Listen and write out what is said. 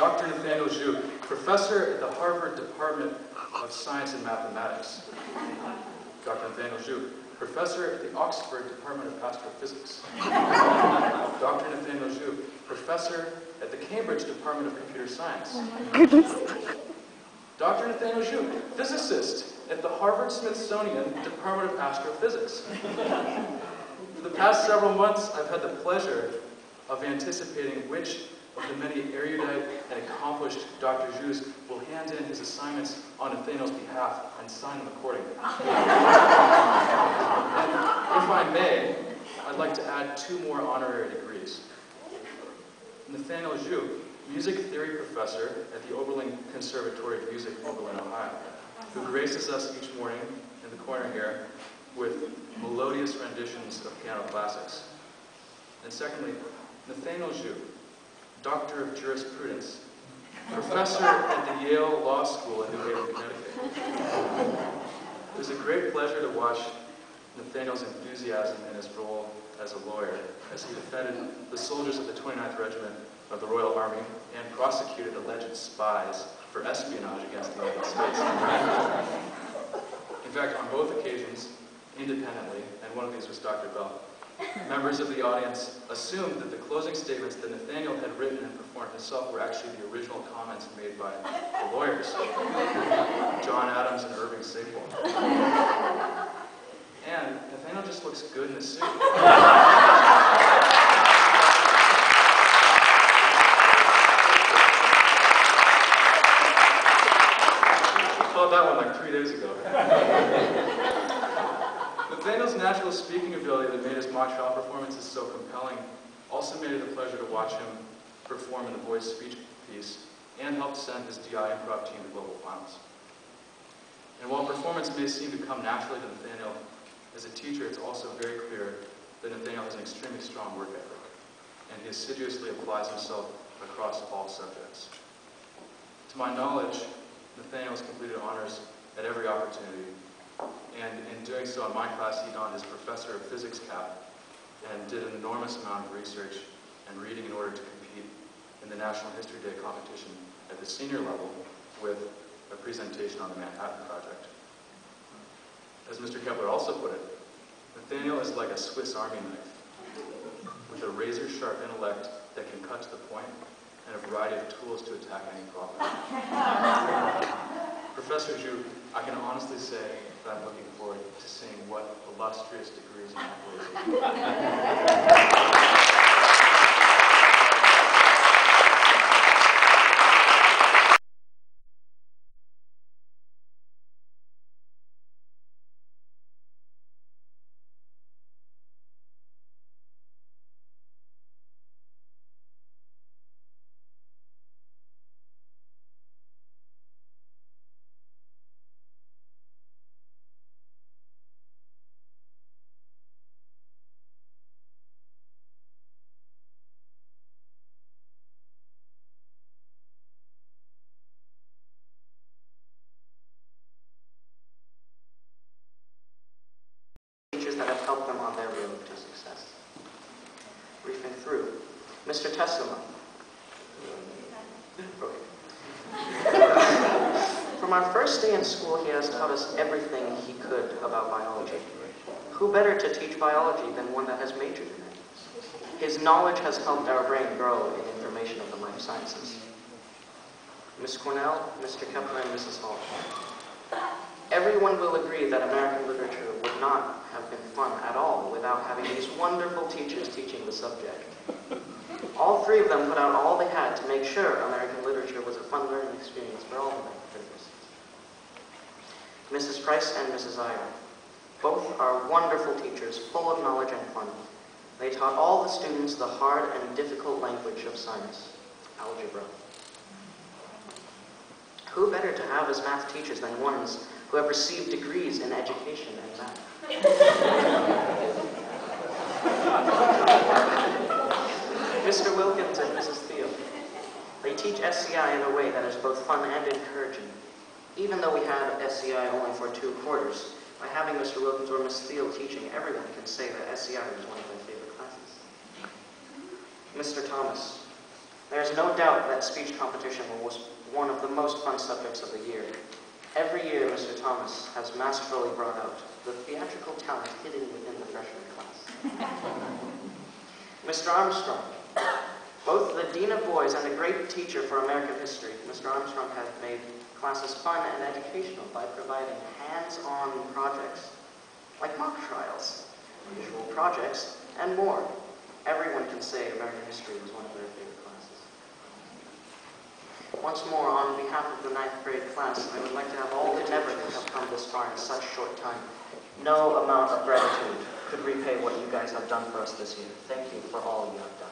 Dr. Nathaniel Zhu, professor at the Harvard Department of Science and Mathematics. Dr. Nathaniel Zhu, professor at the Oxford Department of Astrophysics. Dr. Nathaniel Zhu, professor at the Cambridge Department of Computer Science. Oh my goodness. Dr. Nathaniel Zhu, physicist at the Harvard-Smithsonian Department of Astrophysics. For the past several months, I've had the pleasure of anticipating which of the many erudite and accomplished Dr. Zhus will hand in his assignments on Nathaniel's behalf and sign them accordingly. And if I may, I'd like to add 2 more honorary degrees. Nathaniel Zhu, music theory professor at the Oberlin Conservatory of Music, Oberlin, Ohio, who graces us each morning in the corner here with melodious renditions of piano classics. And secondly, Nathaniel Zhu, Doctor of Jurisprudence, professor at the Yale Law School in New Haven, Connecticut. It was a great pleasure to watch Nathaniel's enthusiasm in his role as a lawyer as he defended the soldiers of the 29th Regiment of the Royal Army and prosecuted alleged spies for espionage against the United States. In fact, on both occasions, independently, and one of these was Dr. Bell, members of the audience assumed that the closing statements that Nathaniel had written and performed himself were actually the original comments made by the lawyers, John Adams and Irving Sakewold. And Nathaniel just looks good in a suit. Called that one like 3 days ago. Nathaniel's natural speaking ability that made his mock trial performances so compelling also made it a pleasure to watch him perform in the voice speech piece and helped send his DI improv team to global finals. And while performance may seem to come naturally to Nathaniel, as a teacher it's also very clear that Nathaniel has an extremely strong work ethic, and he assiduously applies himself across all subjects. To my knowledge, Nathaniel has completed honors at every opportunity, and in doing so in my class he donned his Professor of Physics cap and did an enormous amount of research and reading in order to compete in the National History Day competition at the senior level with a presentation on the Manhattan Project. As Mr. Kepler also put it, Nathaniel is like a Swiss Army knife with a razor-sharp intellect that can cut to the point and a variety of tools to attack any problem. Professor Zhu, I can honestly say that I'm looking forward to seeing what illustrious degrees and accolades. That have helped them on their road to success. Briefing through. Mr. Tessema. From our first day in school, he has taught us everything he could about biology. Who better to teach biology than one that has majored in it? His knowledge has helped our brain grow in information of the life sciences. Ms. Cornell, Mr. Kepler, and Mrs. Hall. Everyone will agree that American literature would not have been fun at all without having these wonderful teachers teaching the subject. All 3 of them put out all they had to make sure American literature was a fun learning experience for all of them. Mrs. Price and Mrs. Iyer. Both are wonderful teachers, full of knowledge and fun. They taught all the students the hard and difficult language of science, algebra. Who better to have as math teachers than ones who have received degrees in education and math? Mr. Wilkins and Mrs. Thiel. They teach SCI in a way that is both fun and encouraging. Even though we had SCI only for 2 quarters, by having Mr. Wilkins or Ms. Thiel teaching, everyone can say that SCI was one of their favorite classes. Mr. Thomas. There's is no doubt that speech competition was one of the most fun subjects of the year. Every year, Mr. Thomas has masterfully brought out the theatrical talent hidden within the freshman class. Mr. Armstrong, both the Dean of Boys and a great teacher for American history, Mr. Armstrong has made classes fun and educational by providing hands-on projects like mock trials, visual projects, and more. Everyone can say American history was one of their favorite classes. Once more, on behalf of the 9th grade class, I would like to have all the endeavor that have come this far in such short time. No amount of gratitude could repay what you guys have done for us this year. Thank you for all you have done.